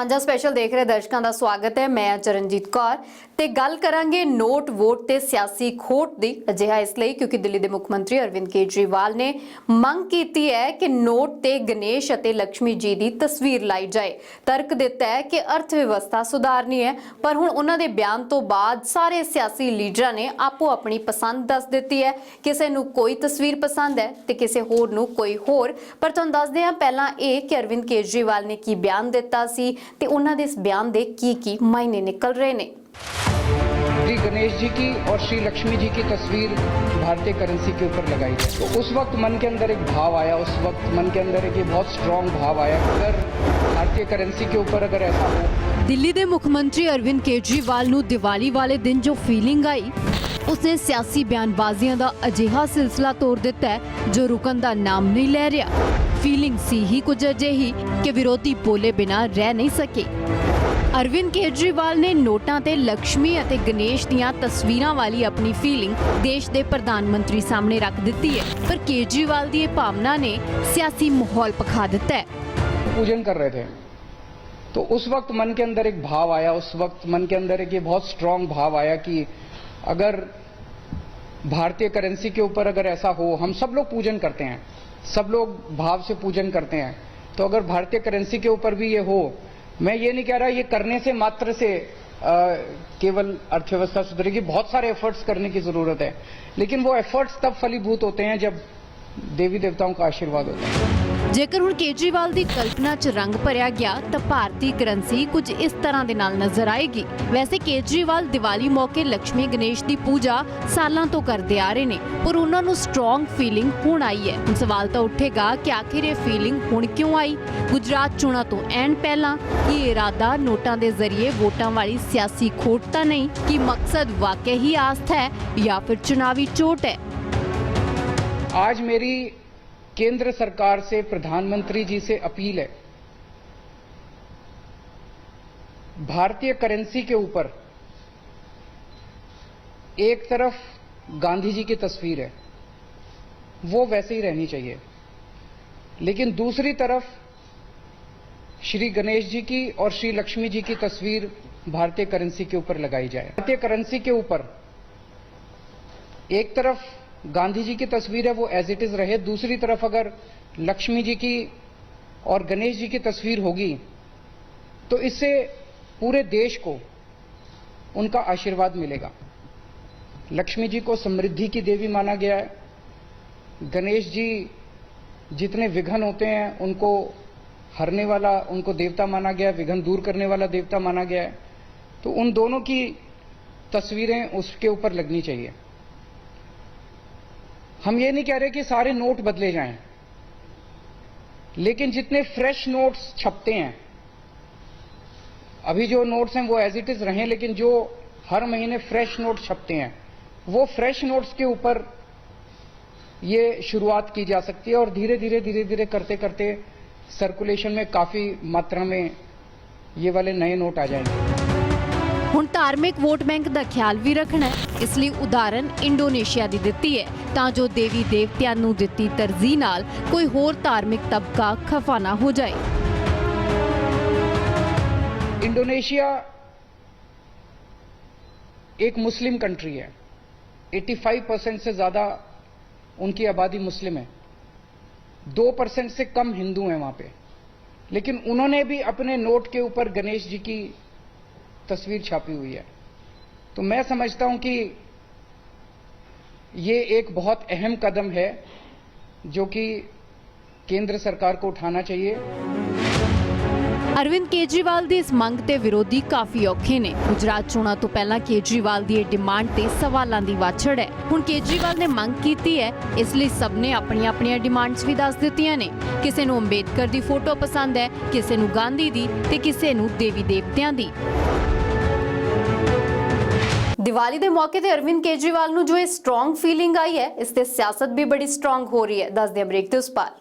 ਸਾਂਝਾ ਸਪੈਸ਼ਲ ਦੇਖ ਰਹੇ ਦਰਸ਼ਕਾਂ ਦਾ ਸਵਾਗਤ ਹੈ। ਮੈਂ ਚਰਨਜੀਤ ਕੌਰ ਤੇ ਗੱਲ ਕਰਾਂਗੇ ਨੋਟ ਵੋਟ ਤੇ ਸਿਆਸੀ ਖੋਟ ਦੀ। ਅਜਿਹਾ ਇਸ ਲਈ ਕਿਉਂਕਿ ਦਿੱਲੀ ਦੇ ਮੁੱਖ ਮੰਤਰੀ ਅਰਵਿੰਦ ਕੇਜਰੀਵਾਲ ਨੇ ਮੰਗ ਕੀਤੀ ਹੈ ਕਿ ਨੋਟ ਤੇ ਗਣੇਸ਼ ਅਤੇ ਲక్ష్ਮੀ ਜੀ ਦੀ ਤਸਵੀਰ ਲਾਈ ਜਾਏ। ਤਰਕ ਦਿੱਤਾ ਹੈ ਕਿ ਅਰਥ ਵਿਵਸਥਾ ਸੁਧਾਰਨੀ ਹੈ, ਪਰ ਹੁਣ ਉਹਨਾਂ ਦੇ ਬਿਆਨ ਤੋਂ ਬਾਅਦ ਸਾਰੇ ਸਿਆਸੀ ਲੀਡਰਾਂ ਨੇ ਆਪੋ ਆਪਣੀ ਪਸੰਦ ਦੱਸ ਦਿੱਤੀ ਹੈ। ਕਿਸੇ ਨੂੰ ਕੋਈ ਤਸਵੀਰ ਪਸੰਦ ਹੈ ਤੇ ਕਿਸੇ ਹੋਰ ਨੂੰ ਕੋਈ ਹੋਰ। ਪਰ ਤੁਹਾਨੂੰ ਦੱਸਦੇ ਹਾਂ ਪਹਿਲਾਂ ਇਹ ਕਿ ਅਰਵਿੰਦ ਕੇਜਰੀਵਾਲ ਨੇ ਕੀ ਬਿਆਨ ਦਿੱਤਾ ਸੀ ਤੇ ਉਹਨਾਂ ਦੇ ਇਸ ਬਿਆਨ ਦੇ ਕੀ ਮਾयने निकल रहे ने। श्री गणेश जी की और श्री लक्ष्मी जी की तस्वीर भारतीय करेंसी के ऊपर लगाई है, तो उस वक्त मन के अंदर एक भाव आया, उस वक्त मन के अंदर एक बहुत स्ट्रॉन्ग भाव आया कि अगर भारतीय करेंसी के ऊपर अगर ऐसा हो। दिल्ली के मुख्य मंत्री अरविंद केजरीवाल नूं दिवाली वाले दिन जो फीलिंग आई उसने सियासी बयानबाजियां दा अजिहा सिलसिला तोड़ दिता है जो रुकन दा नाम नहीं ले रहा। फीलिंग सी ही कुछ अजिही कि विरोधी बोले बिना रह नहीं सके। अरविंद केजरीवाल ने नोटां ते लक्ष्मी अते गणेश दियां तस्वीरां वाली अपनी फीलिंग देश दे प्रधानमंत्री सामने रख दिती है, पर केजरीवाल दी इह भावना ने सियासी माहौल पखा दिता है। पूजन कर रहे थे तो उस वक्त मन के अंदर एक भाव आया, उस वक्त मन के अंदर एक ये बहुत स्ट्रॉन्ग भाव आया कि अगर भारतीय करेंसी के ऊपर अगर ऐसा हो, हम सब लोग पूजन करते हैं, सब लोग भाव से पूजन करते हैं, तो अगर भारतीय करेंसी के ऊपर भी ये हो, मैं ये नहीं कह रहा ये करने से मात्र से केवल अर्थव्यवस्था सुधरेगी, बहुत सारे एफर्ट्स करने की जरूरत है, लेकिन वो एफर्ट्स तब फलीभूत होते हैं जब देवी देवताओं का आशीर्वाद होता है। जेकर हुण केजरीवाल दी कल्पना च रंग भरिया गया तो भारतीय करेंसी कुछ इस तरह दे नाल नजर आएगी। वैसे केजरीवाल दिवाली मौके लक्ष्मी गणेश की पूजा सालों तो करते आ रहे ने, पर उन्हां नूं स्ट्रॉन्ग फीलिंग हुण आई है। हुण सवाल तो उठेगा कि आखिर ये फीलिंग हुण क्यों आई। गुजरात चोणां तो ऐन पहला कि इरादा नोटां दे जरिए वोटां वाली सियासी खोट तां नहीं, कि मकसद वाकई ही आस्था है या फिर चुनावी चोट है। आज मेरी केंद्र सरकार से, प्रधानमंत्री जी से अपील है, भारतीय करेंसी के ऊपर एक तरफ गांधी जी की तस्वीर है, वो वैसे ही रहनी चाहिए, लेकिन दूसरी तरफ श्री गणेश जी की और श्री लक्ष्मी जी की तस्वीर भारतीय करेंसी के ऊपर लगाई जाए। भारतीय करेंसी के ऊपर एक तरफ गांधी जी की तस्वीर है, वो एज इट इज रहे, दूसरी तरफ अगर लक्ष्मी जी की और गणेश जी की तस्वीर होगी तो इससे पूरे देश को उनका आशीर्वाद मिलेगा। लक्ष्मी जी को समृद्धि की देवी माना गया है, गणेश जी जितने विघ्न होते हैं उनको हरने वाला, उनको देवता माना गया है, विघ्न दूर करने वाला देवता माना गया है, तो उन दोनों की तस्वीरें उसके ऊपर लगनी चाहिए। हम ये नहीं कह रहे कि सारे नोट बदले जाएं, लेकिन जितने फ्रेश नोट्स छपते हैं, अभी जो नोट्स हैं वो एज इट इज रहें, लेकिन जो हर महीने फ्रेश नोट छपते हैं वो फ्रेश नोट्स के ऊपर ये शुरुआत की जा सकती है और धीरे धीरे करते करते सर्कुलेशन में काफी मात्रा में ये वाले नए नोट आ जाएंगे। हुण धार्मिक वोट बैंक का ख्याल भी रखना है, इसलिए उदाहरण इंडोनेशिया की दिती है तां जो देवी देवतियां नूं दिती तरजीह नाल कोई होर धार्मिक तबका खफा ना हो जाए। इंडोनेशिया एक मुस्लिम कंट्री है, 85% से ज्यादा उनकी आबादी मुस्लिम है, 2% से कम हिंदू हैं वहां पे, लेकिन उन्होंने भी अपने नोट के ऊपर गणेश जी की तस्वीर छापी हुई है। तो मैं समझता हूं कि ये एक बहुत अहम कदम है जो कि केंद्र सरकार को उठाना चाहिए। अरविंद केजरीवाल की इस मंग ते विरोधी काफी औखे ने। गुजरात चोणां तो पहला केजरीवाल की डिमांड ते सवालों की वाछड़ है। हुण केजरीवाल ने मंग की है, इसलिए सबने अपनी अपनी डिमांड्स भी दस दित्तियां ने। किसी नूं अंबेडकर की फोटो पसंद है, किसी नूं गांधी दी ते किसी नूं देवी देवतियां दी। दिवाली के मौके ते अरविंद केजरीवाल नूं जो ये स्ट्रॉन्ग फीलिंग आई है, इससे सियासत भी बड़ी स्ट्रॉन्ग हो रही है। दस दे ब्रेक ते उस पार।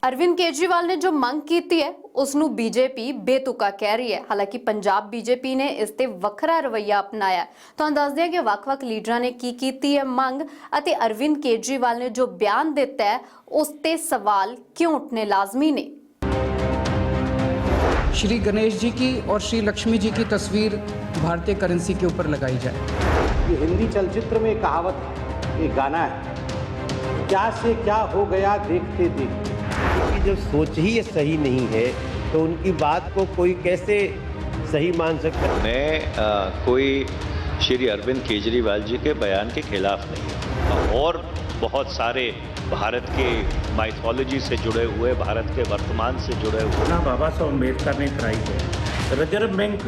अरविंद ਕੇਜਰੀਵਾਲ ਨੇ ਜੋ ਮੰਗ ਕੀਤੀ ਹੈ ਉਸ ਨੂੰ ਬੀਜੇਪੀ ਬੇਤੁਕਾ ਕਹਿ ਰਹੀ ਹੈ। ਹਾਲਾਂਕਿ ਪੰਜਾਬ ਬੀਜੇਪੀ ਨੇ ਇਸ ਤੇ ਵੱਖਰਾ ਰਵੱਈਆ ਅਪਣਾਇਆ। ਤੁਹਾਨੂੰ ਦੱਸਦੇ ਹਾਂ ਕਿ ਵੱਖ-ਵੱਖ ਲੀਡਰਾਂ ਨੇ ਕੀ ਕੀਤੀ ਹੈ ਮੰਗ ਅਤੇ ਅਰਵਿੰਦ ਕੇਜਰੀਵਾਲ ਨੇ ਜੋ ਬਿਆਨ ਦਿੱਤਾ ਹੈ ਉਸ ਤੇ ਸਵਾਲ ਕਿਉਂ उठने लाजमी ने। श्री गणेश जी की और श्री लक्ष्मी जी की तस्वीर भारतीय करेंसी के ऊपर लगाई जाए। ये हिंदी चलचित्र में एक कहावत है, एक गाना है, क्या से क्या हो गया देखते देखते। उनकी जो सोच ही ये सही नहीं है तो उनकी बात को कोई कैसे सही मान सकता है। मैं कोई श्री अरविंद केजरीवाल जी के बयान के खिलाफ नहीं हूँ और बहुत सारे भारत के माइथोलॉजी से जुड़े हुए, भारत के वर्तमान से जुड़े हुए स्थापना बाबा साहब अम्बेडकर ने कराई है। रिजर्व बैंक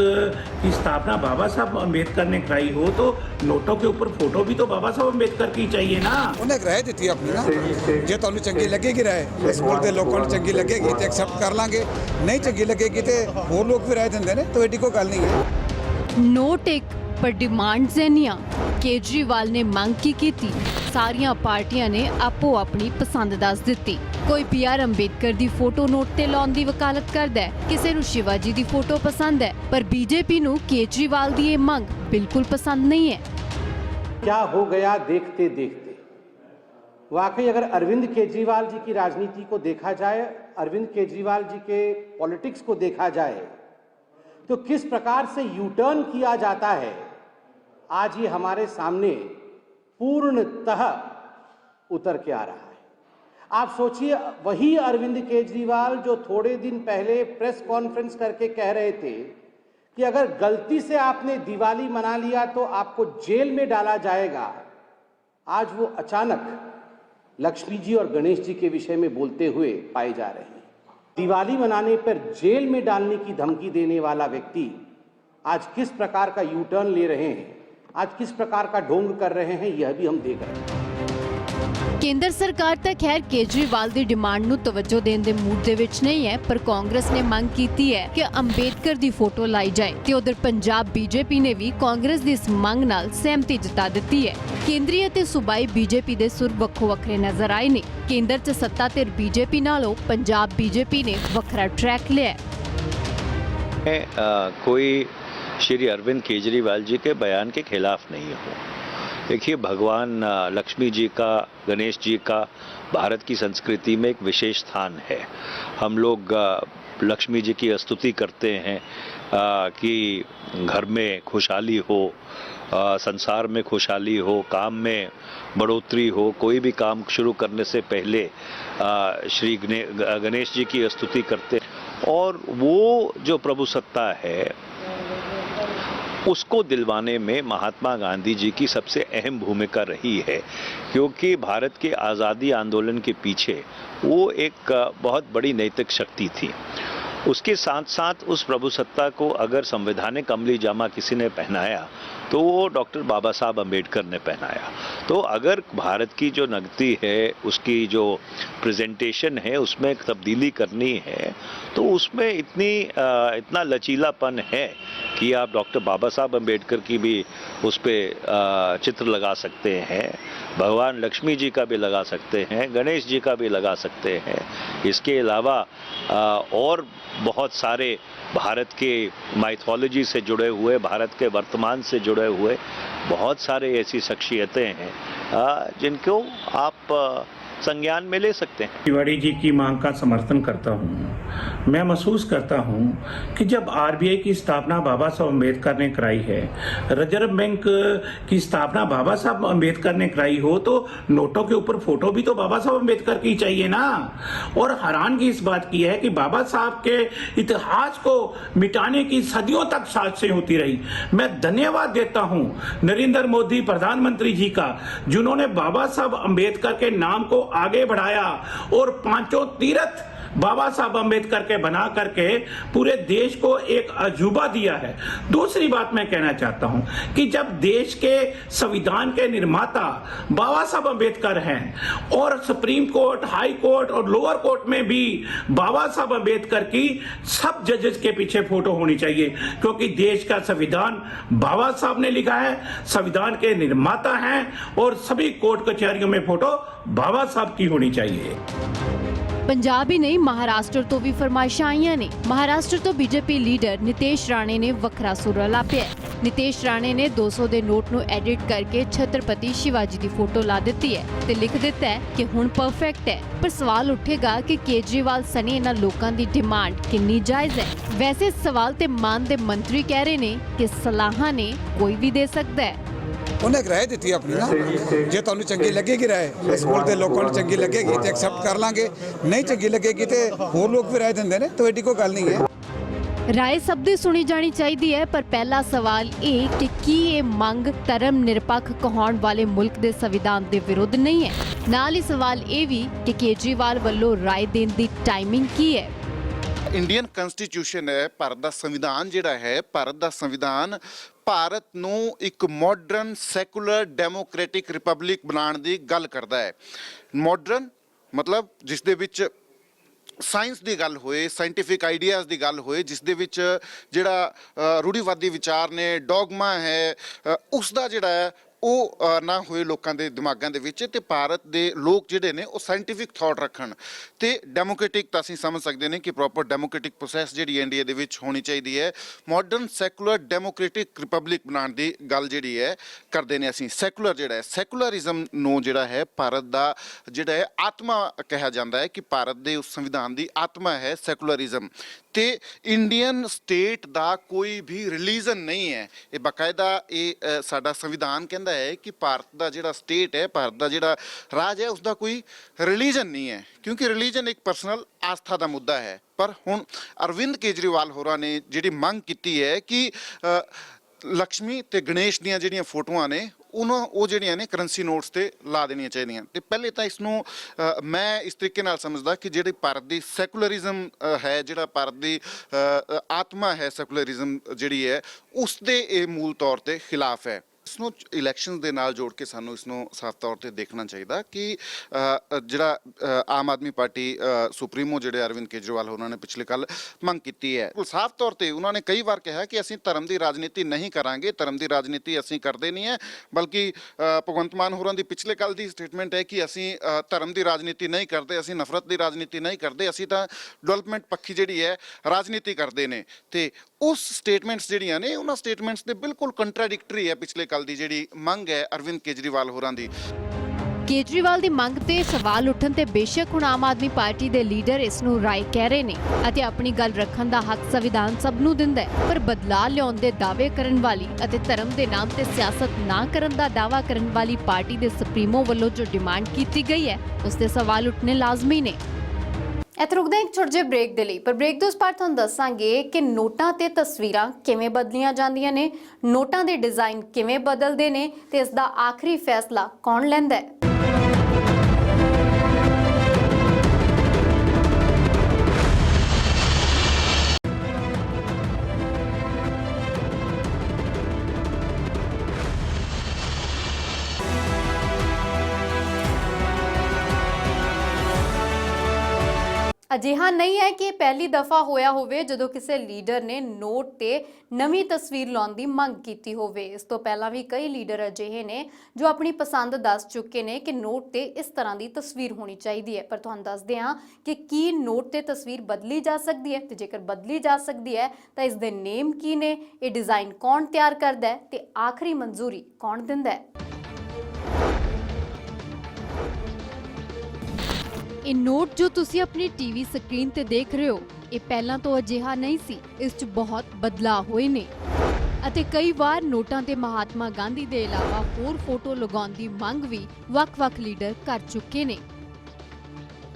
की स्थापना बाबा साहब अम्बेडकर ने कराई हो तो नोटों के ऊपर फोटो भी तो बाबा साहब अम्बेडकर की चाहिए ना। उन्हें राय दी थी अपनी ना, जे तो चंगी लगेगी राय, बस बोलते लोगों को चंगी लगेगी तो एक्सेप्ट कर लांगे, नहीं चंगी लगेगी तो और लोग भी राय देंगे ने, तो एडी कोई गल नहीं है। नोट एक पर डिमांड्स एनियां केजरीवाल ने मंग की कीती। सारियां पार्टियां ने आपो अपनी पसंद दस दित्ती। कोई BR अंबेडकर दी फोटो नोट ते लाउण दी वकालत करदा है, किसे नूं शिवाजी दी फोटो पसंद है, पर बीजेपी नूं केजरीवाल दी ये मंग बिल्कुल पसंद नहीं है। क्या हो गया देखते देखते। वाकई अगर अरविंद केजरीवाल जी की राजनीति को देखा जाए, अरविंद केजरीवाल जी के पॉलिटिक्स को देखा जाए तो किस प्रकार से यू टर्न किया जाता है आज ये हमारे सामने पूर्णतः उतर के आ रहा है। आप सोचिए, वही अरविंद केजरीवाल जो थोड़े दिन पहले प्रेस कॉन्फ्रेंस करके कह रहे थे कि अगर गलती से आपने दिवाली मना लिया तो आपको जेल में डाला जाएगा, आज वो अचानक लक्ष्मी जी और गणेश जी के विषय में बोलते हुए पाए जा रहे हैं। दिवाली मनाने पर जेल में डालने की धमकी देने वाला व्यक्ति आज किस प्रकार का यू टर्न ले रहे हैं, आज किस प्रकार का ढोंग कर रहे हैं, यह भी हम देख रहे हैं। केंद्र सरकार ਤਾਂ ਖੈਰ ਕੇਜਰੀਵਾਲ ਦੀ ਡਿਮਾਂਡ ਨੂੰ ਤਵੱਜੋ ਦੇਣ ਦੇ ਮੂਡ ਦੇ ਵਿੱਚ ਨਹੀਂ ਹੈ, ਪਰ ਕਾਂਗਰਸ ਨੇ ਮੰਗ ਕੀਤੀ ਹੈ ਕਿ ਅੰਬੇਡਕਰ ਦੀ ਫੋਟੋ ਲਾਈ ਜਾਏ ਤੇ ਉਧਰ ਪੰਜਾਬ ਬੀਜੇਪੀ ਨੇ ਵੀ ਕਾਂਗਰਸ ਦੀ ਇਸ ਮੰਗ ਨਾਲ ਸਹਿਮਤੀ ਜਤਾ ਦਿੱਤੀ ਹੈ। ਕੇਂਦਰੀ ਅਤੇ ਸੂਬਾਈ ਬੀਜੇਪੀ ਦੇ ਸੁਰ ਵੱਖੋ ਵੱਖਰੇ ਨਜ਼ਰ ਆਏ ਨੇ। ਕੇਂਦਰ 'ਚ ਸੱਤਾ ਧਿਰ ਬੀਜੇਪੀ ਨਾਲੋਂ ਪੰਜਾਬ ਬੀਜੇਪੀ ਨੇ ਵੱਖਰਾ ਟਰੈਕ ਲਿਆ। कोई श्री अरविंद केजरीवाल जी के बयान के खिलाफ नहीं हूँ। देखिए, भगवान लक्ष्मी जी का, गणेश जी का भारत की संस्कृति में एक विशेष स्थान है। हम लोग लक्ष्मी जी की स्तुति करते हैं कि घर में खुशहाली हो, संसार में खुशहाली हो, काम में बढ़ोतरी हो। कोई भी काम शुरू करने से पहले श्री गणेश जी की स्तुति करते और वो जो प्रभु सत्ता है उसको दिलवाने में महात्मा गांधी जी की सबसे अहम भूमिका रही है, क्योंकि भारत के आज़ादी आंदोलन के पीछे वो एक बहुत बड़ी नैतिक शक्ति थी। उसके साथ साथ उस प्रभुसत्ता को अगर संवैधानिक अमली जामा किसी ने पहनाया तो वो डॉक्टर बाबा साहब अम्बेडकर ने पहनाया। तो अगर भारत की जो नगदी है, उसकी जो प्रेजेंटेशन है, उसमें तब्दीली करनी है तो उसमें इतना लचीलापन है कि आप डॉक्टर बाबा साहब अम्बेडकर की भी उस पर चित्र लगा सकते हैं, भगवान लक्ष्मी जी का भी लगा सकते हैं, गणेश जी का भी लगा सकते हैं। इसके अलावा और बहुत सारे भारत के माइथोलॉजी से जुड़े हुए, भारत के वर्तमान से जुड़े हुए बहुत सारे ऐसी शख्सियतें हैं जिनको आप संज्ञान में ले सकते हैं। तिवारी जी की मांग का समर्थन करता हूँ। मैं महसूस करता हूँ कि जब RBI की स्थापना बाबा साहब अम्बेडकर ने कराई है, रिजर्व बैंक की स्थापना बाबा साहब अम्बेडकर ने कराई हो तो नोटों के ऊपर फोटो भी तो बाबा साहब अम्बेडकर की चाहिए ना। और हैरानगी इस बात की है कि बाबा साहब के इतिहास को मिटाने की सदियों तक साजिशें होती रही। मैं धन्यवाद देता हूँ नरेंद्र मोदी प्रधानमंत्री जी का, जिन्होंने बाबा साहब अम्बेडकर के नाम को आगे बढ़ाया और पांचों तीर्थ बाबा साहब अम्बेडकर के बना करके पूरे देश को एक अजूबा दिया है। दूसरी बात मैं कहना चाहता हूं कि जब देश के संविधान के निर्माता बाबा साहब अम्बेडकर हैं और सुप्रीम कोर्ट, हाई कोर्ट और लोअर कोर्ट में भी बाबा साहब अम्बेडकर की सब जजेस के पीछे फोटो होनी चाहिए, क्योंकि देश का संविधान बाबा साहब ने लिखा है, संविधान के निर्माता हैं और सभी कोर्ट कचहरियों में फोटो बाबा साहब की होनी चाहिए। ਪੰਜਾਬ ਹੀ ਨਹੀਂ, ਮਹਾਰਾਸ਼ਟਰ ਤੋਂ ਵੀ ਫਰਮਾਇਸ਼ਾਂ ਆਈਆਂ ਨੇ। ਮਹਾਰਾਸ਼ਟਰ ਤੋਂ ਬੀਜੇਪੀ ਲੀਡਰ ਨਿਤੇਸ਼ ਰਾਣੇ ਨੇ ਵੱਖਰਾ ਸੁਰ ਲਾਪਿਆ। ਨਿਤੇਸ਼ ਰਾਣੇ ਨੇ 200 ਦੇ ਨੋਟ ਨੂੰ ਐਡਿਟ ਕਰਕੇ ਛਤਰਪਤੀ ਸ਼ਿਵਾਜੀ ਦੀ ਫੋਟੋ ਲਾ ਦਿੱਤੀ ਹੈ ਤੇ ਲਿਖ ਦਿੱਤਾ ਹੈ ਕਿ ਹੁਣ ਪਰਫੈਕਟ ਹੈ। ਪਰ ਸਵਾਲ ਉੱਠੇਗਾ ਕਿ ਕੇਜਰੀਵਾਲ ਸਣੇ ਇਹਨਾਂ ਲੋਕਾਂ ਦੀ ਡਿਮਾਂਡ ਕਿੰਨੀ ਜਾਇਜ਼ ਹੈ। ਵੈਸੇ ਸਵਾਲ ਤੇ ਮਾਨ ਦੇ ਮੰਤਰੀ ਕਹਿ ਰਹੇ ਨੇ ਕਿ ਸਲਾਹਾਂ ਨੇ ਕੋਈ ਵੀ ਦੇ ਸਕਦਾ ਹੈ। ਉਹਨੇ ਇੱਕ ਰਾਏ ਦਿੱਤੀ ਆਪਣੀ ਨਾ, ਜੇ ਤੁਹਾਨੂੰ ਚੰਗੀ ਲੱਗੇਗੀ ਰਾਏ, ਇਸ ਮੁਲਕ ਦੇ ਲੋਕਾਂ ਨੂੰ ਚੰਗੀ ਲੱਗੇਗੀ ਤੇ ਐਕਸੈਪਟ ਕਰ ਲਾਂਗੇ, ਨਹੀਂ ਚੰਗੀ ਲੱਗੇਗੀ ਤੇ ਹੋਰ ਲੋਕ ਵੀ ਰਾਏ ਦਿੰਦੇ ਨੇ, ਤਾਂ ਐਡੀ ਕੋਈ ਗੱਲ ਨਹੀਂ ਹੈ। ਰਾਏ ਸਭ ਦੀ ਸੁਣੀ ਜਾਣੀ ਚਾਹੀਦੀ ਹੈ, ਪਰ ਪਹਿਲਾ ਸਵਾਲ ਇਹ ਕਿ ਕੀ ਇਹ ਮੰਗ ਧਰਮ ਨਿਰਪੱਖ ਕਹਾਉਣ ਵਾਲੇ ਮੁਲਕ ਦੇ ਸੰਵਿਧਾਨ ਦੇ ਵਿਰੁੱਧ ਨਹੀਂ ਹੈ। ਨਾਲ ਹੀ ਸਵਾਲ ਇਹ ਵੀ ਕਿ ਕੇਜਰੀਵਾਲ ਵੱਲੋਂ ਰਾਏ ਦੇਣ ਦੀ ਟਾਈਮਿੰਗ ਕੀ ਹੈ। ਇੰਡੀਅਨ ਕਨਸਟੀਟਿਊਸ਼ਨ ਹੈ, ਭਾਰਤ ਦਾ ਸੰਵਿਧਾਨ ਜਿਹੜਾ ਹੈ, ਭਾਰਤ ਦਾ ਸੰਵਿਧਾਨ ਭਾਰਤ ਨੂੰ ਇੱਕ ਮਾਡਰਨ ਸੈਕੂਲਰ ਡੈਮੋਕ੍ਰੈਟਿਕ ਰਿਪਬਲਿਕ ਬਣਾਉਣ ਦੀ ਗੱਲ ਕਰਦਾ ਹੈ। ਮਾਡਰਨ ਮਤਲਬ ਜਿਸ ਦੇ ਵਿੱਚ ਸਾਇੰਸ ਦੀ ਗੱਲ ਹੋਏ, ਸਾਇੰਟੀਫਿਕ ਆਈਡੀਆਜ਼ ਦੀ ਗੱਲ ਹੋਏ, ਜਿਸ ਦੇ ਵਿੱਚ ਜਿਹੜਾ ਰੂੜੀਵਾਦੀ ਵਿਚਾਰ ਨੇ, ਡੌਗਮਾ ਹੈ, ਉਸ ਦਾ ਜਿਹੜਾ ਹੈ ਉਹ ਨਾ ਹੋਏ ਲੋਕਾਂ ਦੇ ਦਿਮਾਗਾਂ ਦੇ ਵਿੱਚ, ਤੇ ਭਾਰਤ ਦੇ ਲੋਕ ਜਿਹੜੇ ਨੇ ਉਹ ਸਾਇੰਟੀਫਿਕ ਥਾਟ ਰੱਖਣ ਤੇ ਡੈਮੋਕ੍ਰੈਟਿਕ ਤਾਂ ਅਸੀਂ ਸਮਝ ਸਕਦੇ ਨੇ ਕਿ ਪ੍ਰੋਪਰ ਡੈਮੋਕ੍ਰੈਟਿਕ ਪ੍ਰੋਸੈਸ ਜਿਹੜੀ ਇੰਡੀਆ ਦੇ ਵਿੱਚ ਹੋਣੀ ਚਾਹੀਦੀ ਹੈ। ਮਾਡਰਨ ਸੈਕੂਲਰ ਡੈਮੋਕ੍ਰੈਟਿਕ ਰਿਪਬਲਿਕ ਬਣਾਉਣ ਦੀ ਗੱਲ ਜਿਹੜੀ ਹੈ ਕਰਦੇ ਨੇ ਅਸੀਂ। ਸੈਕੂਲਰ ਜਿਹੜਾ ਹੈ, ਸੈਕੂਲਰਿਜ਼ਮ ਨੂੰ ਜਿਹੜਾ ਹੈ ਭਾਰਤ ਦਾ ਜਿਹੜਾ ਹੈ ਆਤਮਾ ਕਿਹਾ ਜਾਂਦਾ ਹੈ ਕਿ ਭਾਰਤ ਦੇ ਉਸ ਸੰਵਿਧਾਨ ਦੀ ਆਤਮਾ ਹੈ ਸੈਕੂਲਰਿਜ਼ਮ। ਤੇ ਇੰਡੀਅਨ ਸਟੇਟ ਦਾ ਕੋਈ ਵੀ ਰਿਲੀਜਨ ਨਹੀਂ ਹੈ। ਇਹ ਬਾਕਾਇਦਾ ਇਹ ਸਾਡਾ ਸੰਵਿਧਾਨ ਕਹਿੰਦਾ ਹੈ ਕਿ ਭਾਰਤ ਦਾ ਜਿਹੜਾ ਸਟੇਟ ਹੈ, ਭਾਰਤ ਦਾ ਜਿਹੜਾ ਰਾਜ ਹੈ, ਉਸ ਦਾ ਕੋਈ ਰਿਲੀਜਨ ਨਹੀਂ ਹੈ, ਕਿਉਂਕਿ ਰਿਲੀਜਨ ਇੱਕ ਪਰਸਨਲ ਆਸਥਾ ਦਾ ਮੁੱਦਾ ਹੈ। ਪਰ ਹੁਣ ਅਰਵਿੰਦ ਕੇਜਰੀਵਾਲ ਹੋਰਾਂ ਨੇ ਜਿਹੜੀ ਮੰਗ ਕੀਤੀ ਹੈ ਕਿ ਲక్ష్ਮੀ ਤੇ ਗਣੇਸ਼ ਦੀਆਂ ਜਿਹੜੀਆਂ ਫੋਟੋਆਂ ਨੇ ਉਹ ਜਿਹੜੀਆਂ ਨੇ ਕਰੰਸੀ ਨੋਟਸ ਤੇ ਲਾ ਦੇਣੀਆਂ ਚਾਹੀਦੀਆਂ। ਤੇ ਪਹਿਲੇ ਤਾਂ ਇਸ ਨੂੰ ਮੈਂ ਇਸ ਤਰੀਕੇ ਨਾਲ ਸਮਝਦਾ ਕਿ ਜਿਹੜੀ ਭਾਰਤ ਦੀ ਸੈਕੂਲਰਿਜ਼ਮ ਹੈ, ਜਿਹੜਾ ਭਾਰਤ ਦੀ ਆਤਮਾ ਹੈ ਸੈਕੂਲਰਿਜ਼ਮ ਜਿਹੜੀ ਹੈ, ਉਸ ਦੇ ਇਹ ਮੂਲ ਤੌਰ ਤੇ ਖਿਲਾਫ ਹੈ। ਇਸ ਨੂੰ ਇਲੈਕਸ਼ਨ ਦੇ ਨਾਲ ਜੋੜ ਕੇ ਸਾਨੂੰ ਇਸ ਨੂੰ ਸਾਫ਼ ਤੌਰ ਤੇ ਦੇਖਣਾ ਚਾਹੀਦਾ ਕਿ ਜਿਹੜਾ ਆਮ ਆਦਮੀ ਪਾਰਟੀ ਸੁਪਰੀਮੋ ਜਿਹੜੇ ਅਰਵਿੰਦ ਕੇਜਰੀਵਾਲ ਉਹਨਾਂ ਨੇ ਪਿਛਲੇ ਕੱਲ ਮੰਗ ਕੀਤੀ ਹੈ, ਸਾਫ਼ ਤੌਰ ਤੇ ਉਹਨਾਂ ਨੇ ਕਈ ਵਾਰ ਕਿਹਾ ਕਿ ਅਸੀਂ ਧਰਮ ਦੀ ਰਾਜਨੀਤੀ ਨਹੀਂ ਕਰਾਂਗੇ, ਧਰਮ ਦੀ ਰਾਜਨੀਤੀ ਅਸੀਂ ਕਰਦੇ ਨਹੀਂ ਹੈ, ਬਲਕਿ ਭਗਵੰਤ ਮਾਨ ਹੋਰਾਂ ਦੀ ਪਿਛਲੇ ਕੱਲ ਦੀ ਸਟੇਟਮੈਂਟ ਹੈ ਕਿ ਅਸੀਂ ਧਰਮ ਦੀ ਰਾਜਨੀਤੀ ਨਹੀਂ ਕਰਦੇ, ਅਸੀਂ ਨਫ਼ਰਤ ਦੀ ਰਾਜਨੀਤੀ ਨਹੀਂ ਕਰਦੇ, ਅਸੀਂ ਤਾਂ ਡਿਵੈਲਪਮੈਂਟ ਪੱਖੀ ਜਿਹੜੀ ਹੈ ਰਾਜਨੀਤੀ ਕਰਦੇ ਨੇ। ਤੇ ਉਸ ਸਟੇਟਮੈਂਟਸ ਜਿਹੜੀਆਂ ਨੇ ਉਹਨਾਂ ਸਟੇਟਮੈਂਟਸ ਦੇ ਬਿਲਕੁਲ ਕੰਟਰਾਡਿਕਟਰੀ ਹੈ ਪਿਛਲੇ ਕੱਲ ਦੀ ਜਿਹੜੀ ਮੰਗ ਹੈ ਅਰਵਿੰਦ ਕੇਜਰੀਵਾਲ ਹੋਰਾਂ ਦੀ। ਕੇਜਰੀਵਾਲ ਦੀ ਮੰਗ ਤੇ ਸਵਾਲ ਉੱਠਣ ਤੇ ਬੇਸ਼ੱਕ ਹੁਣ ਆਮ ਆਦਮੀ ਪਾਰਟੀ ਦੇ ਲੀਡਰ ਇਸ ਨੂੰ ਰਾਏ ਕਹਿ ਰਹੇ ਨੇ ਅਤੇ ਆਪਣੀ ਗੱਲ ਰੱਖਣ ਦਾ ਹੱਕ ਸੰਵਿਧਾਨ ਸਭ ਨੂੰ ਦਿੰਦਾ ਹੈ, ਪਰ ਬਦਲਾਅ ਲਿਆਉਣ ਦੇ ਦਾਅਵੇ ਕਰਨ ਵਾਲੀ ਅਤੇ ਧਰਮ ਦੇ ਨਾਮ ਤੇ ਸਿਆਸਤ ਨਾ ਕਰਨ ਦਾ ਦਾਅਵਾ ਕਰਨ ਵਾਲੀ ਪਾਰਟੀ ਦੇ ਸੁਪਰੀਮੋ ਵੱਲੋਂ ਜੋ ਡਿਮਾਂਡ ਕੀਤੀ ਗਈ ਹੈ ਉਸ ਤੇ ਸਵਾਲ ਉੱਠਣੇ ਲਾਜ਼ਮੀ ਨੇ। ਇੱਥੇ ਰੁਕਦੇ ਹਾਂ ਇੱਕ ਛੋਟੇ ਜਿਹੇ ਬ੍ਰੇਕ ਦੇ ਲਈ, ਪਰ ਬ੍ਰੇਕ ਤੋਂ ਉਸ ਪਾਰ ਤੁਹਾਨੂੰ ਦੱਸਾਂਗੇ ਕਿ ਨੋਟਾਂ ਤੇ ਤਸਵੀਰਾਂ ਕਿਵੇਂ ਬਦਲੀਆਂ ਜਾਂਦੀਆਂ ਨੇ, ਨੋਟਾਂ ਦੇ ਡਿਜ਼ਾਈਨ ਕਿਵੇਂ ਬਦਲਦੇ ਨੇ ਤੇ ਇਸ ਦਾ ਆਖਰੀ ਫੈਸਲਾ ਕੌਣ ਲੈਂਦਾ ਹੈ। ਅਜਿਹਾ ਨਹੀਂ ਹੈ ਕਿ ਇਹ ਪਹਿਲੀ ਦਫਾ ਹੋਇਆ ਹੋਵੇ ਜਦੋਂ ਕਿਸੇ ਲੀਡਰ ਨੇ ਨੋਟ ਤੇ ਨਵੀਂ ਤਸਵੀਰ ਲਾਉਣ ਦੀ ਮੰਗ ਕੀਤੀ ਹੋਵੇ। ਇਸ ਤੋਂ ਪਹਿਲਾਂ ਵੀ ਕਈ ਲੀਡਰ ਅਜਿਹੇ ਨੇ ਜੋ ਆਪਣੀ ਪਸੰਦ ਦੱਸ ਚੁੱਕੇ ਨੇ ਕਿ ਨੋਟ ਤੇ ਇਸ ਤਰ੍ਹਾਂ ਦੀ ਤਸਵੀਰ ਹੋਣੀ ਚਾਹੀਦੀ ਹੈ। ਪਰ ਤੁਹਾਨੂੰ ਦੱਸਦੇ ਹਾਂ ਕਿ ਕੀ ਨੋਟ ਤੇ ਤਸਵੀਰ ਬਦਲੀ ਜਾ ਸਕਦੀ ਹੈ, ਤੇ ਜੇਕਰ ਬਦਲੀ ਜਾ ਸਕਦੀ ਹੈ ਤਾਂ ਇਸ ਦੇ ਨੇਮ ਕੀ ਨੇ, ਇਹ ਡਿਜ਼ਾਈਨ ਕੌਣ ਤਿਆਰ ਕਰਦਾ ਹੈ ਤੇ ਆਖਰੀ ਮਨਜ਼ੂਰੀ ਕੌਣ ਦਿੰਦਾ ਹੈ। ਇਹ ਨੋਟ ਜੋ ਤੁਸੀਂ ਆਪਣੀ ਟੀਵੀ ਸਕਰੀਨ ਤੇ ਦੇਖ ਰਹੇ ਹੋ, ਇਹ ਪਹਿਲਾਂ ਤੋਂ ਅਜਿਹਾ ਨਹੀਂ ਸੀ। ਇਸ 'ਚ ਬਹੁਤ ਬਦਲਾਅ ਹੋਏ ਨੇ ਅਤੇ ਕਈ ਵਾਰ ਨੋਟਾਂ ਤੇ ਮਹਾਤਮਾ ਗਾਂਧੀ ਦੇ ਇਲਾਵਾ ਹੋਰ ਫੋਟੋ ਲਗਾਉਣ ਦੀ ਮੰਗ ਵੀ ਵੱਖ-ਵੱਖ ਲੀਡਰ ਕਰ ਚੁੱਕੇ ਨੇ।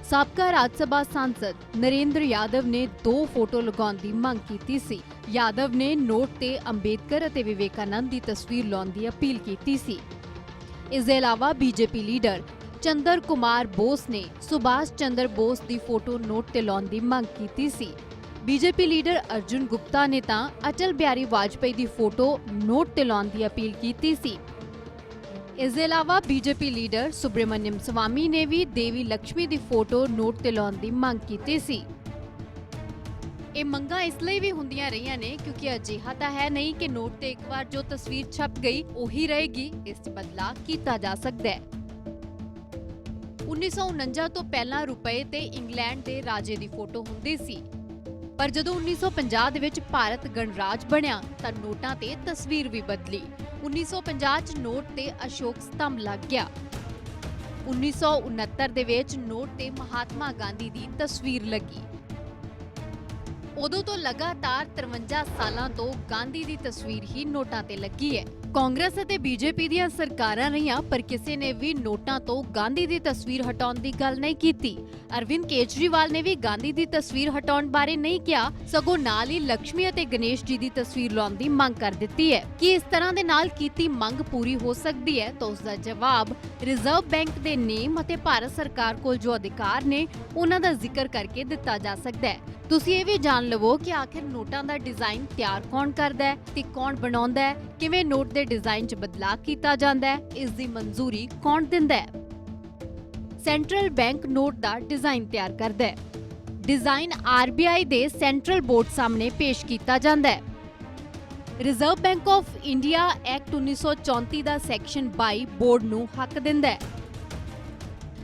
ਸਾਬਕਾ ਰਾਜ ਸਭਾ ਸਾਂਸਦ ਨਰਿੰਦਰ ਯਾਦਵ ਨੇ 2 ਫੋਟੋ ਲਗਾਉਣ ਦੀ ਮੰਗ ਕੀਤੀ ਸੀ। ਯਾਦਵ ਨੇ ਨੋਟ ਤੇ ਅੰਬੇਦਕਰ ਅਤੇ ਵਿਵੇਕਾਨੰਦ ਦੀ ਤਸਵੀਰ ਲਾਉਣ ਦੀ ਅਪੀਲ ਕੀਤੀ ਸੀ। ਇਸ ਦੇ ਇਲਾਵਾ ਬੀਜੇਪੀ ਲੀਡਰ ਚੰਦਰ ਕੁਮਾਰ ਬੋਸ ਨੇ ਸੁਭਾਸ਼ ਚੰਦਰ ਬੋਸ ਦੀ ਫੋਟੋ ਨੋਟ ਤੇ ਲਾਉਣ ਦੀ ਮੰਗ ਕੀਤੀ ਸੀ। ਬੀਜੇਪੀ ਲੀਡਰ ਅਰਜੁਨ ਗੁਪਤਾ ਨੇ ਤਾਂ ਅਟਲ ਬਿਹਾਰੀ ਵਾਜਪੇਈ ਦੀ ਫੋਟੋ ਨੋਟ ਤੇ ਲਾਉਣ ਦੀ ਅਪੀਲ ਕੀਤੀ ਸੀ। ਇਸ ਦੇ ਇਲਾਵਾ ਬੀਜੇਪੀ ਲੀਡਰ ਸੁਬਰਮਨਿਅਮ ਸਵਾਮੀ ਨੇ ਵੀ ਦੇਵੀ ਲక్ష్ਮੀ ਦੀ ਫੋਟੋ ਨੋਟ ਤੇ ਲਾਉਣ ਦੀ ਮੰਗ ਕੀਤੀ ਸੀ। ਇਹ ਮੰਗਾਂ ਇਸ ਲਈ ਵੀ ਹੁੰਦੀਆਂ ਰਹੀਆਂ ਨੇ ਕਿਉਂਕਿ ਅਜਿਹਾ ਤਾਂ ਹੈ ਨਹੀਂ ਕਿ ਨੋਟ ਤੇ ਇੱਕ ਵਾਰ ਜੋ ਤਸਵੀਰ ਛਪ ਗਈ ਉਹੀ ਰਹੇਗੀ। ਇਸ 'ਚ ਬਦਲਾਅ ਕੀਤਾ ਜਾ ਸਕਦਾ ਹੈ। 1949 ਤੋਂ ਪਹਿਲਾਂ ਰੁਪਏ ਤੇ ਇੰਗਲੈਂਡ ਦੇ ਰਾਜੇ ਦੀ ਫੋਟੋ ਹੁੰਦੀ ਸੀ, ਪਰ ਜਦੋਂ 1950 ਦੇ ਵਿੱਚ ਭਾਰਤ ਗਣਰਾਜ ਬਣਿਆ ਤਾਂ ਨੋਟਾਂ ਤੇ ਤਸਵੀਰ ਵੀ ਬਦਲੀ। 1950 ਚ ਨੋਟ ਤੇ ਅਸ਼ੋਕ ਸਤੰਭ ਲੱਗ ਗਿਆ। 1969 ਦੇ ਵਿੱਚ ਨੋਟ ਤੇ ਮਹਾਤਮਾ ਗਾਂਧੀ ਦੀ ਤਸਵੀਰ ਲੱਗੀ। ਉਦੋਂ ਤੋਂ ਲਗਾਤਾਰ 53 ਸਾਲਾਂ ਤੋਂ ਗਾਂਧੀ ਦੀ ਤਸਵੀਰ ਹੀ ਨੋਟਾਂ ਤੇ ਲੱਗੀ ਹੈ। ਕਾਂਗਰਸ ਅਤੇ ਬੀਜੇਪੀ ਦੀਆਂ ਸਰਕਾਰਾਂ ਰਹੀਆਂ, ਪਰ ਕਿਸੇ ਨੇ ਵੀ ਨੋਟਾਂ ਤੋਂ ਗਾਂਧੀ ਦੀ ਤਸਵੀਰ ਹਟਾਉਣ ਦੀ ਗੱਲ ਨਹੀਂ ਕੀਤੀ। ਅਰਵਿੰਦ ਕੇਜਰੀਵਾਲ ਨੇ ਵੀ ਗਾਂਧੀ ਦੀ ਤਸਵੀਰ ਹਟਾਉਣ ਬਾਰੇ ਨਹੀਂ ਕਿਹਾ, ਸਗੋਂ ਨਾਲ ਹੀ ਲక్ష్ਮੀ ਅਤੇ ਗਣੇਸ਼ ਜੀ ਦੀ ਤਸਵੀਰ ਲਾਉਣ ਦੀ ਮੰਗ ਕਰ ਦਿੱਤੀ ਹੈ। ਕਿ ਇਸ ਤਰ੍ਹਾਂ ਦੇ ਨਾਲ ਕੀਤੀ ਮੰਗ ਪੂਰੀ ਹੋ ਸਕਦੀ ਹੈ ਤਾਂ ਉਸ ਦਾ ਜਵਾਬ ਰਿਜ਼ਰਵ ਬੈਂਕ ਦੇ ਨੇਮ ਅਤੇ ਭਾਰਤ ਸਰਕਾਰ ਕੋਲ ਜੋ ਅਧਿਕਾਰ ਨੇ ਉਹਨਾਂ ਦਾ ਜ਼ਿਕਰ ਕਰਕੇ ਦਿੱਤਾ ਜਾ ਸਕਦਾ ਹੈ। ਤੁਸੀਂ ਇਹ ਵੀ ਜਾਣ ਲਵੋ ਕਿ ਆਖਿਰ ਨੋਟਾਂ ਦਾ ਡਿਜ਼ਾਈਨ ਤਿਆਰ ਕੌਣ ਕਰਦਾ ਹੈ ਤੇ ਕੌਣ ਬਣਾਉਂਦਾ ਹੈ, ਕਿਵੇਂ ਨੋਟ ਦੇ ਡਿਜ਼ਾਈਨ 'ਚ ਬਦਲਾਅ ਕੀਤਾ ਜਾਂਦਾ ਹੈ, ਇਸ ਦੀ ਮਨਜ਼ੂਰੀ ਕੌਣ ਦਿੰਦਾ ਹੈ। ਸੈਂਟਰਲ ਬੈਂਕ ਨੋਟ ਦਾ ਡਿਜ਼ਾਈਨ ਤਿਆਰ ਕਰਦਾ ਹੈ। ਡਿਜ਼ਾਈਨ ਆਰਬੀਆਈ ਦੇ ਸੈਂਟਰਲ ਬੋਰਡ ਸਾਹਮਣੇ ਪੇਸ਼ ਕੀਤਾ ਜਾਂਦਾ ਹੈ। Reserve bank of India act 1934 the section 22 board ਨੂੰ ਹੱਕ ਦਿੰਦਾ ਹੈ।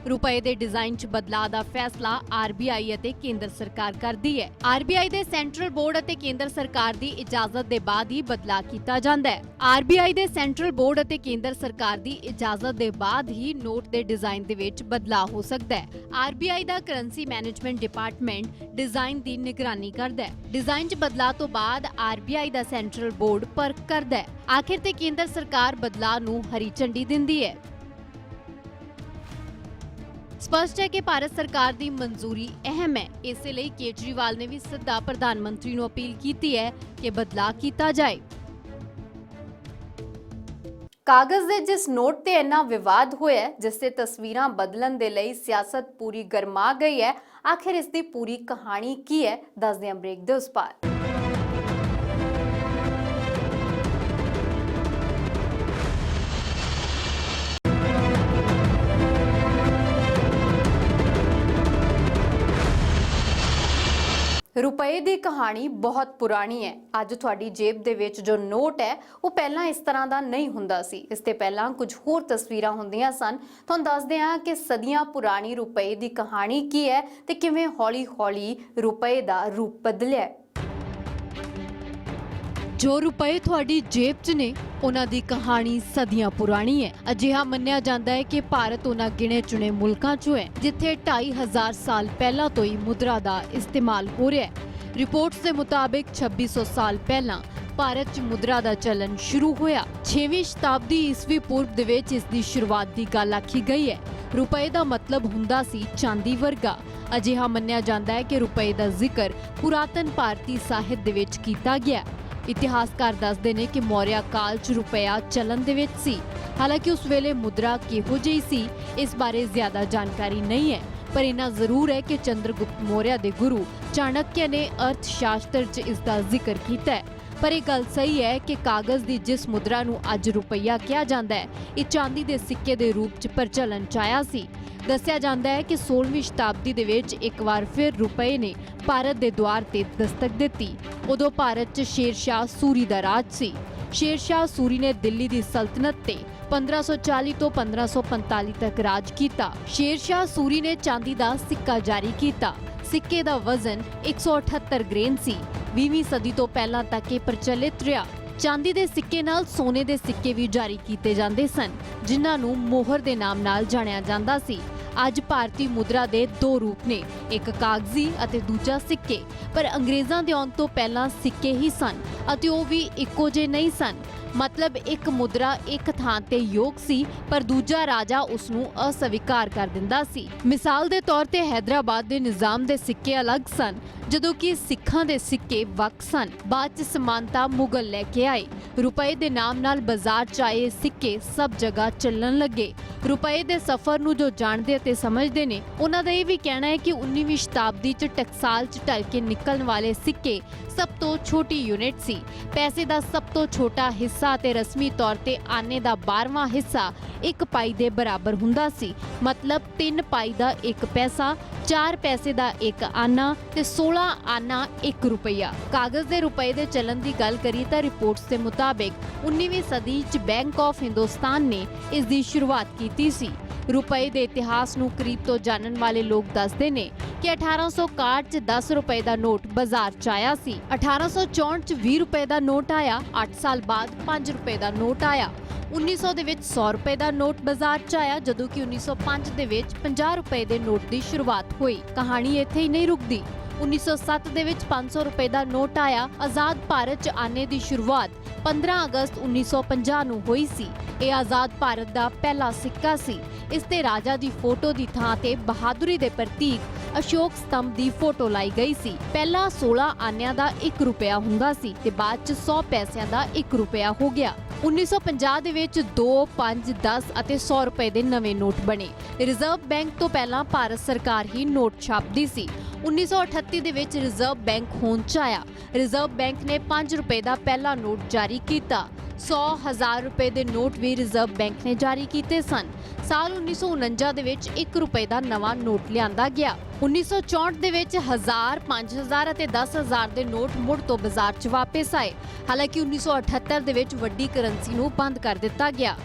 ਰੁਪਏ ਦੇ ਡਿਜ਼ਾਈਨ 'ਚ ਬਦਲਾਅ ਦਾ ਫੈਸਲਾ ਆਰਬੀਆਈ ਅਤੇ ਕੇਂਦਰ ਸਰਕਾਰ ਕਰਦੀ ਹੈ। ਆਰਬੀਆਈ ਦੇ ਸੈਂਟਰਲ ਬੋਰਡ ਅਤੇ ਕੇਂਦਰ ਸਰਕਾਰ ਦੀ ਇਜਾਜ਼ਤ ਦੇ ਬਾਅਦ ਹੀ ਬਦਲਾਅ ਕੀਤਾ ਜਾਂਦਾ ਹੈ। ਆਰਬੀਆਈ ਦੇ ਸੈਂਟਰਲ ਬੋਰਡ ਅਤੇ ਕੇਂਦਰ ਸਰਕਾਰ ਦੀ ਇਜਾਜ਼ਤ ਦੇ ਬਾਅਦ ਹੀ ਨੋਟ ਦੇ ਡਿਜ਼ਾਈਨ ਦੇ ਵਿੱਚ ਬਦਲਾਅ ਹੋ ਸਕਦਾ ਹੈ। ਆਰਬੀਆਈ ਦਾ ਕਰੰਸੀ ਮੈਨੇਜਮੈਂਟ ਡਿਪਾਰਟਮੈਂਟ ਡਿਜ਼ਾਈਨ ਦੀ ਨਿਗਰਾਨੀ ਕਰਦਾ ਹੈ। ਡਿਜ਼ਾਈਨ 'ਚ ਬਦਲਾਅ ਤੋਂ ਬਾਅਦ ਆਰਬੀਆਈ ਦਾ ਸੈਂਟਰਲ ਬੋਰਡ ਪਰਖ ਕਰਦਾ ਹੈ। ਆਖਿਰ ਤੇ ਕੇਂਦਰ ਸਰਕਾਰ ਬਦਲਾਅ ਨੂੰ ਹਰੀ ਝੰਡੀ ਦਿੰਦੀ ਹੈ। ਸਪਸ਼ਟ ਹੈ ਕਿ ਭਾਰਤ ਸਰਕਾਰ ਦੀ ਮਨਜ਼ੂਰੀ ਅਹਿਮ ਹੈ। ਇਸੇ ਲਈ ਕੇਜਰੀਵਾਲ ਨੇ ਵੀ ਸਿੱਧਾ ਪ੍ਰਧਾਨ ਮੰਤਰੀ ਨੂੰ ਅਪੀਲ ਕੀਤੀ ਹੈ ਕਿ ਬਦਲਾਅ ਕੀਤਾ ਜਾਏ। ਕਾਗਜ਼ ਦੇ ਜਿਸ ਨੋਟ ਤੇ ਇੰਨਾ ਵਿਵਾਦ ਹੋਇਆ, ਜਿਸ ਤੇ ਤਸਵੀਰਾਂ ਬਦਲਣ ਦੇ ਲਈ ਸਿਆਸਤ ਪੂਰੀ ਗਰਮਾ ਗਈ ਹੈ, ਆਖਿਰ ਇਸ ਦੀ ਪੂਰੀ ਕਹਾਣੀ ਕੀ ਹੈ, ਦੱਸਦੇ ਹਾਂ ਬ੍ਰੇਕ ਦੇ ਉਸ ਪਾਰ। ਰੁਪਏ ਦੀ ਕਹਾਣੀ ਬਹੁਤ ਪੁਰਾਣੀ ਹੈ। ਅੱਜ ਤੁਹਾਡੀ ਜੇਬ ਦੇ ਵਿੱਚ ਜੋ ਨੋਟ ਹੈ ਉਹ ਪਹਿਲਾਂ ਇਸ ਤਰ੍ਹਾਂ ਦਾ ਨਹੀਂ ਹੁੰਦਾ ਸੀ। ਇਸ ਤੇ ਪਹਿਲਾਂ ਕੁਝ ਹੋਰ ਤਸਵੀਰਾਂ ਹੁੰਦੀਆਂ ਸਨ। ਤੁਹਾਨੂੰ ਦੱਸਦੇ ਹਾਂ ਕਿ ਸਦੀਆਂ ਪੁਰਾਣੀ ਰੁਪਏ ਦੀ ਕਹਾਣੀ ਕੀ ਹੈ ਤੇ ਕਿਵੇਂ ਹੌਲੀ-ਹੌਲੀ ਰੁਪਏ ਦਾ ਰੂਪ ਬਦਲਿਆ। ਜੋ ਰੁਪਏ ਤੁਹਾਡੀ ਜੇਬ 'ਚ ਨੇ ਉਹਨਾਂ ਦੀ ਕਹਾਣੀ ਸਦੀਆਂ ਪੁਰਾਣੀ ਹੈ। ਅਜਿਹਾ ਮੰਨਿਆ ਜਾਂਦਾ ਹੈ ਕਿ ਭਾਰਤ ਉਹਨਾਂ ਗਿਣੇ ਚੁਣੇ ਮੁਲਕਾਂ 'ਚੋਂ ਹੈ ਜਿੱਥੇ 2500 ਸਾਲ ਪਹਿਲਾਂ ਤੋਂ ਹੀ ਮੁਦਰਾ ਦਾ ਇਸਤੇਮਾਲ ਹੋ ਰਿਹਾ ਹੈ। ਰਿਪੋਰਟਸ ਦੇ ਮੁਤਾਬਿਕ 2600 ਸਾਲ ਪਹਿਲਾਂ ਭਾਰਤ 'ਚ ਮੁਦਰਾ ਦਾ ਚੱਲਣ ਸ਼ੁਰੂ ਹੋਇਆ। 6ਵੀਂ ਸ਼ਤਾਬਦੀ ਈਸਵੀ ਪੂਰਵ ਦੇ ਵਿੱਚ ਇਸ ਦੀ ਸ਼ੁਰੂਆਤ ਦੀ ਗੱਲ ਆਖੀ ਗਈ ਹੈ। ਰੁਪਏ ਦਾ ਮਤਲਬ ਹੁੰਦਾ ਸੀ ਚਾਂਦੀ ਵਰਗਾ। ਅਜਿਹਾ ਮੰਨਿਆ ਜਾਂਦਾ ਹੈ ਕਿ ਰੁਪਏ ਦਾ ਜ਼ਿਕਰ ਪੁਰਾਤਨ ਭਾਰਤੀ ਸਾਹਿਤ ਦੇ ਵਿੱਚ ਕੀਤਾ ਗਿਆ। ਇਤਿਹਾਸਕਾਰ ਦੱਸਦੇ ਨੇ ਕਿ ਮੌਰਿਆ ਕਾਲ 'ਚ ਰੁਪਇਆ ਚੱਲਣ ਦੇ ਵਿੱਚ ਸੀ। ਹਾਲਾਂਕਿ ਉਸ ਵੇਲੇ ਮੁਦਰਾ ਕਿਹੋ ਜਿਹੀ ਸੀ ਇਸ ਬਾਰੇ ਜ਼ਿਆਦਾ ਜਾਣਕਾਰੀ ਨਹੀਂ ਹੈ, ਪਰ ਇੰਨਾ ਜ਼ਰੂਰ ਹੈ ਕਿ ਚੰਦਰਗੁਪਤ ਮੌਰਿਆ ਦੇ ਗੁਰੂ ਚਾਣਕਿਆ ਨੇ ਅਰਥ ਸ਼ਾਸਤਰ 'ਚ ਇਸ ਦਾ ਜ਼ਿਕਰ ਕੀਤਾ ਹੈ। ਪਰ ਇਹ ਗੱਲ ਸਹੀ ਹੈ ਕਿ ਕਾਗਜ਼ ਦੀ ਜਿਸ ਮੁਦਰਾ ਨੂੰ ਅੱਜ ਰੁਪਈਆ ਕਿਹਾ ਜਾਂਦਾ ਹੈ, ਇਹ ਚਾਂਦੀ ਦੇ ਸਿੱਕੇ ਦੇ ਰੂਪ 'ਚ ਪ੍ਰਚਲਨ 'ਚ ਆਇਆ ਸੀ। ਦੱਸਿਆ ਜਾਂਦਾ ਹੈ ਕਿ 16ਵੀਂ ਸ਼ਤਾਬਦੀ ਦੇ ਵਿੱਚ ਇੱਕ ਵਾਰ ਫਿਰ ਰੁਪਏ ਨੇ ਭਾਰਤ ਦੇ ਦੁਆਰ ਤੇ ਦਸਤਕ ਦਿੱਤੀ। ਉਦੋਂ ਭਾਰਤ 'ਚ ਸ਼ੇਰ ਸ਼ਾਹ ਸੂਰੀ ਦਾ ਰਾਜ ਸੀ। ਸ਼ੇਰ ਸ਼ਾਹ ਸੂਰੀ ਨੇ ਦਿੱਲੀ ਦੀ ਸਲਤਨਤ ਤੇ 1540 ਤੋਂ 1545 ਤੱਕ ਰਾਜ ਕੀਤਾ। ਸ਼ੇਰ ਸ਼ਾਹ ਸੂਰੀ ਨੇ ਚਾਂਦੀ ਦਾ ਸਿੱਕਾ ਜਾਰੀ ਕੀਤਾ। ਸਿੱਕੇ ਦਾ ਵਜ਼ਨ 178 ਗ੍ਰੇਨ ਸੀ। 20ਵੀਂ ਸਦੀ ਤੋਂ ਪਹਿਲਾਂ ਤੱਕ ਇਹ ਪ੍ਰਚਲਿਤ ਰਿਹਾ। ਚਾਂਦੀ ਦੇ ਸਿੱਕੇ ਨਾਲ ਸੋਨੇ ਦੇ ਸਿੱਕੇ ਵੀ ਜਾਰੀ ਕੀਤੇ ਜਾਂਦੇ ਸਨ, ਜਿਨ੍ਹਾਂ ਨੂੰ ਮੋਹਰ ਦੇ ਨਾਮ ਨਾਲ ਜਾਣਿਆ ਜਾਂਦਾ ਸੀ। ਅੱਜ ਭਾਰਤੀ ਮੁਦਰਾ ਦੇ ਦੋ ਰੂਪ ਨੇ, ਇੱਕ ਕਾਗਜ਼ੀ ਅਤੇ ਦੂਜਾ ਸਿੱਕੇ। ਪਰ ਅੰਗਰੇਜ਼ਾਂ ਦੇ ਆਉਣ ਤੋਂ ਪਹਿਲਾਂ ਸਿੱਕੇ ਹੀ ਸਨ ਅਤੇ ਉਹ ਵੀ ਇੱਕੋ ਜਿਹੇ ਨਹੀਂ ਸਨ। ਮਤਲਬ ਇੱਕ ਮੁਦਰਾ ਇੱਕ ਥਾਂ ਤੇ ਯੋਗ ਸੀ, ਪਰ ਦੂਜਾ ਰਾਜਾ ਉਸ ਨੂੰ ਅਸਵੀਕਾਰ ਕਰ ਦਿੰਦਾ ਸੀ। ਮਿਸਾਲ ਦੇ ਤੌਰ ਤੇ ਹੈਦਰਾਬਾਦ ਦੇ ਨਿਜ਼ਾਮ ਦੇ ਸਿੱਕੇ ਅਲੱਗ ਸਨ, ਜਦੋਂ ਕਿ ਸਿੱਖਾਂ ਦੇ ਸਿੱਕੇ ਵੱਖ ਸਨ। ਬਾਅਦ 'ਚ ਸਮਾਨਤਾ ਮੁਗਲ ਲੈ ਕੇ ਆਏ। ਰੁਪਏ ਦੇ ਨਾਮ ਨਾਲ ਬਾਜ਼ਾਰ 'ਚ ਆਏ ਸਿੱਕੇ ਸਭ ਜਗ੍ਹਾ ਚੱਲਣ ਲੱਗੇ। ਰੁਪਏ ਦੇ ਸਫ਼ਰ ਨੂੰ ਜੋ ਜਾਣਦੇ ਅਤੇ ਸਮਝਦੇ ਨੇ, ਉਹਨਾਂ ਦਾ ਇਹ ਵੀ ਕਹਿਣਾ ਹੈ ਕਿ 19ਵੀਂ ਸ਼ਤਾਬਦੀ 'ਚ ਟਕਸਾਲ 'ਚ ਢਲ ਕੇ ਨਿਕਲਣ ਵਾਲੇ ਸਿੱਕੇ ਸਭ ਤੋਂ ਛੋਟੀ ਯੂਨਿਟ ਸੀ। ਪੈਸੇ ਦਾ ਸਭ ਤੋਂ ਛੋਟਾ ਹਿੱਸਾ ਤੇ ਰਸਮੀ ਤੌਰ ਤੇ ਆਨੇ ਦਾ 12ਵਾਂ ਹਿੱਸਾ 1 ਪਾਈ ਦੇ ਬਰਾਬਰ ਹੁੰਦਾ ਸੀ। मतलब 3 ਪਾਈ ਦਾ 1 ਪੈਸਾ, 4 ਪੈਸੇ ਦਾ 1 ਆਨਾ ਤੇ 16 ਆਨਾ 1 ਰੁਪਈਆ। ਕਾਗਜ਼ ਦੇ ਰੁਪਏ ਦੇ ਚੱਲਣ ਦੀ ਗੱਲ ਕਰੀਏ ਤਾਂ ਰਿਪੋਰਟਸ ਦੇ ਮੁਤਾबिक 19ਵੀਂ ਸਦੀ 'ਚ ਬੈਂਕ ਆਫ ਹਿੰਦੁਸਤਾਨ ਨੇ ਇਸ ਦੀ ਸ਼ੁਰੂਆਤ ਕੀਤੀ ਸੀ। रुपए के इतिहास नूं करीब तो जानने वाले लोग दसदे ने कि 1861 च 10 रुपए का नोट बाजार च आया सी। 1864 च 20 रुपए का नोट आया। 8 साल बाद 5 रुपए का नोट आया। 1900 ਦੇ ਵਿੱਚ 100 रुपए का नोट बाजार च आया, जदों कि 1905 ਦੇ ਵਿੱਚ 50 रुपए के नोट की शुरुआत हुई। कहानी इत्थे ही नहीं रुकती। 1907 ਦੇ ਵਿੱਚ 500 रुपए का नोट आया। आजाद भारत च आने की शुरुआत 15 अगस्त 1950 ਨੂੰ ਹੋਈ ਸੀ। ਇਹ ਆਜ਼ਾਦ ਭਾਰਤ ਦਾ ਪਹਿਲਾ ਸਿੱਕਾ ਸੀ। ਇਸ ਤੇ ਰਾਜਾ ਦੀ ਫੋਟੋ ਦੀ ਥਾਂ ਤੇ ਬਹਾਦਰੀ ਦੇ ਪ੍ਰਤੀਕ ਅਸ਼ੋਕ ਸਤੰਭ ਦੀ ਫੋਟੋ ਲਾਈ ਗਈ ਸੀ। ਪਹਿਲਾ 16 ਆਨਿਆਂ ਦਾ 1 ਰੁਪਿਆ ਹੁੰਦਾ ਸੀ ਤੇ ਬਾਅਦ ਚ 100 ਪੈਸਿਆਂ ਦਾ 1 ਰੁਪਿਆ ਹੋ ਗਿਆ। 1950 ਦੇ ਵਿੱਚ 2, 5, 10 ਅਤੇ 100 ਰੁਪਏ ਦੇ ਨਵੇਂ ਨੋਟ ਬਣੇ। ਰਿਜ਼ਰਵ ਬੈਂਕ ਤੋਂ ਪਹਿਲਾਂ ਭਾਰਤ ਸਰਕਾਰ ਹੀ ਨੋਟ ਛਾਪਦੀ ਸੀ। 1938 ਦੇ ਵਿੱਚ ਰਿਜ਼ਰਵ ਬੈਂਕ ਹੋਂਦ ਚ ਆਇਆ। ਰਿਜ਼ਰਵ ਬੈਂਕ ਨੇ 5 ਰੁਪਏ ਦਾ ਪਹਿਲਾ ਨੋਟ ਜਾਰੀ ਕੀਤਾ। 100,000 ਰੁਪਏ ਦੇ ਨੋਟ ਵੀ ਰਿਜ਼ਰਵ ਬੈਂਕ ਨੇ ਜਾਰੀ ਕੀਤੇ ਸਨ। ਸਾਲ 1949 ਦੇ ਵਿੱਚ 1 ਰੁਪਏ ਦਾ ਨਵਾਂ ਨੋਟ ਲਿਆਂਦਾ ਗਿਆ। 1964 ਦੇ ਵਿੱਚ 1000, 5000 ਅਤੇ 10000 ਦੇ ਨੋਟ ਮੁੜ ਤੋਂ ਬਾਜ਼ਾਰ 'ਚ ਵਾਪਸ ਆਏ। ਹਾਲਾਂਕਿ 1978 ਦੇ ਵਿੱਚ ਵੱਡੀ ਕਰੰਸੀ ਨੂੰ ਬੰਦ ਕਰ ਦਿੱਤਾ ਗਿਆ।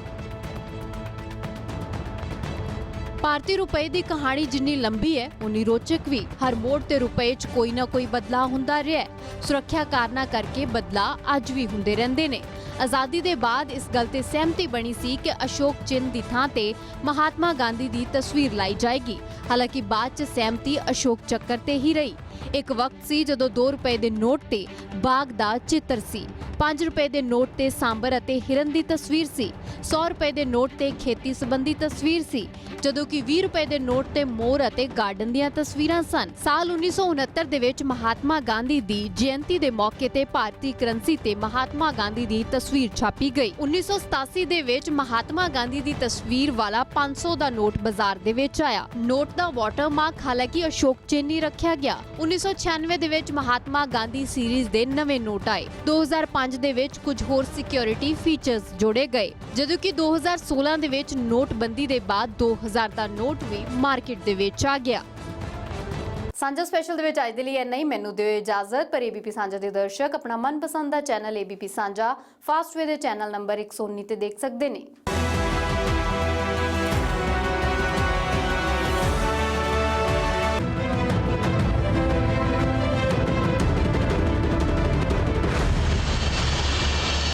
ਭਾਰਤੀ ਰੁਪਏ ਦੀ ਕਹਾਣੀ ਜਿੰਨੀ ਲੰਬੀ ਹੈ ਉਨੀ ਰੋਚਕ ਵੀ। ਹਰ ਮੋੜ ਤੇ ਰੁਪਏ 'ਚ ਕੋਈ ਨਾ ਕੋਈ ਬਦਲਾਅ ਹੁੰਦਾ ਰਿਹਾ ਹੈ। ਸੁਰੱਖਿਆ ਕਾਰਨਾਂ ਕਰਕੇ ਬਦਲਾਅ ਅੱਜ ਵੀ ਹੁੰਦੇ ਰਹਿੰਦੇ ਨੇ। ਆਜ਼ਾਦੀ ਦੇ ਬਾਅਦ ਇਸ ਗੱਲ ਤੇ ਸਹਿਮਤੀ ਬਣੀ ਸੀ ਕਿ ਅਸ਼ੋਕ ਚਿੰਨ੍ਹ ਦੀ ਥਾਂ ਤੇ ਮਹਾਤਮਾ ਗਾਂਧੀ ਦੀ ਤਸਵੀਰ ਲਾਈ ਜਾਏਗੀ। ਹਾਲਾਂਕਿ ਬਾਅਦ 'ਚ ਸਹਿਮਤੀ ਅਸ਼ੋਕ ਚੱਕਰ ਤੇ ਹੀ ਰਹੀ। ਇੱਕ ਵਕਤ ਸੀ ਜਦੋਂ 2 ਰੁਪਏ ਦੇ ਨੋਟ ਤੇ ਬਾਗ ਦਾ ਚਿੱਤਰ ਸੀ। 5 ਰੁਪਏ ਦੇ ਨੋਟ ਤੇ ਸਾਂਬਰ ਅਤੇ ਹਿਰਨ ਦੀ ਤਸਵੀਰ ਸੀ। 100 ਰੁਪਏ ਦੇ ਨੋਟ ਤੇ ਖੇਤੀ ਸੰਬੰਧੀ ਤਸਵੀਰ ਸੀ, ਜਦੋਂ ਕਿ 20 ਰੁਪਏ ਦੇ ਨੋਟ ਤੇ ਮੋਰ ਅਤੇ ਗਾਰਡਨ ਦੀਆਂ ਤਸਵੀਰਾਂ ਸਨ। ਸਾਲ 1969 ਦੇ ਵਿੱਚ ਮਹਾਤਮਾ ਗਾਂਧੀ ਦੀ ਜਯੰਤੀ ਦੇ ਮੌਕੇ ਤੇ ਭਾਰਤੀ ਕਰੰਸੀ ਤੇ ਮਹਾਤਮਾ ਗਾਂਧੀ ਦੀ ਤਸਵੀਰ ਛਾਪੀ ਗਈ। 1987 ਦੇ ਵਿੱਚ ਮਹਾਤਮਾ ਗਾਂਧੀ ਦੀ ਤਸਵੀਰ ਵਾਲਾ 500 ਦਾ ਨੋਟ ਬਾਜ਼ਾਰ ਦੇ ਵਿੱਚ ਆਇਆ। ਨੋਟ ਦਾ ਵਾਟਰਮਾਰਕ ਹਾਲਾਂਕਿ ਅਸ਼ੋਕ ਚਿੰਨ੍ਹ ਹੀ ਰੱਖਿਆ ਗਿਆ। 1996 ਦੇ ਵਿੱਚ ਮਹਾਤਮਾ ਗਾਂਧੀ ਸੀਰੀਜ਼ ਦੇ ਨਵੇਂ ਨੋਟ ਆਏ। 2005 ਦੇ ਵਿੱਚ ਕੁਝ ਹੋਰ ਸਿਕਿਉਰਿਟੀ ਫੀਚਰਸ ਜੋੜੇ ਗਏ, ਜਦੋਂ ਕਿ 2016 ਦੇ ਵਿੱਚ ਨੋਟਬੰਦੀ ਦੇ ਬਾਅਦ 2000 ਦਾ ਨੋਟ ਵੀ ਮਾਰਕੀਟ ਦੇ ਵਿੱਚ ਆ ਗਿਆ। ਸਾਂਝਾ ਸਪੈਸ਼ਲ ਦੇ ਵਿੱਚ ਅੱਜ ਦੇ ਲਈ ਇੰਨਾ ਹੀ। ਮੈਨੂੰ ਦਿਓ ਇਜਾਜ਼ਤ। ਪਰ ABP ਸਾਂਝਾ ਦੇ ਦਰਸ਼ਕ ਆਪਣਾ ਮਨਪਸੰਦ ਦਾ ਚੈਨਲ ABP ਸਾਂਝਾ ਫਾਸਟਵੇ ਦੇ ਚੈਨਲ ਨੰਬਰ 119 ਤੇ ਦੇਖ ਸਕਦੇ ਨੇ।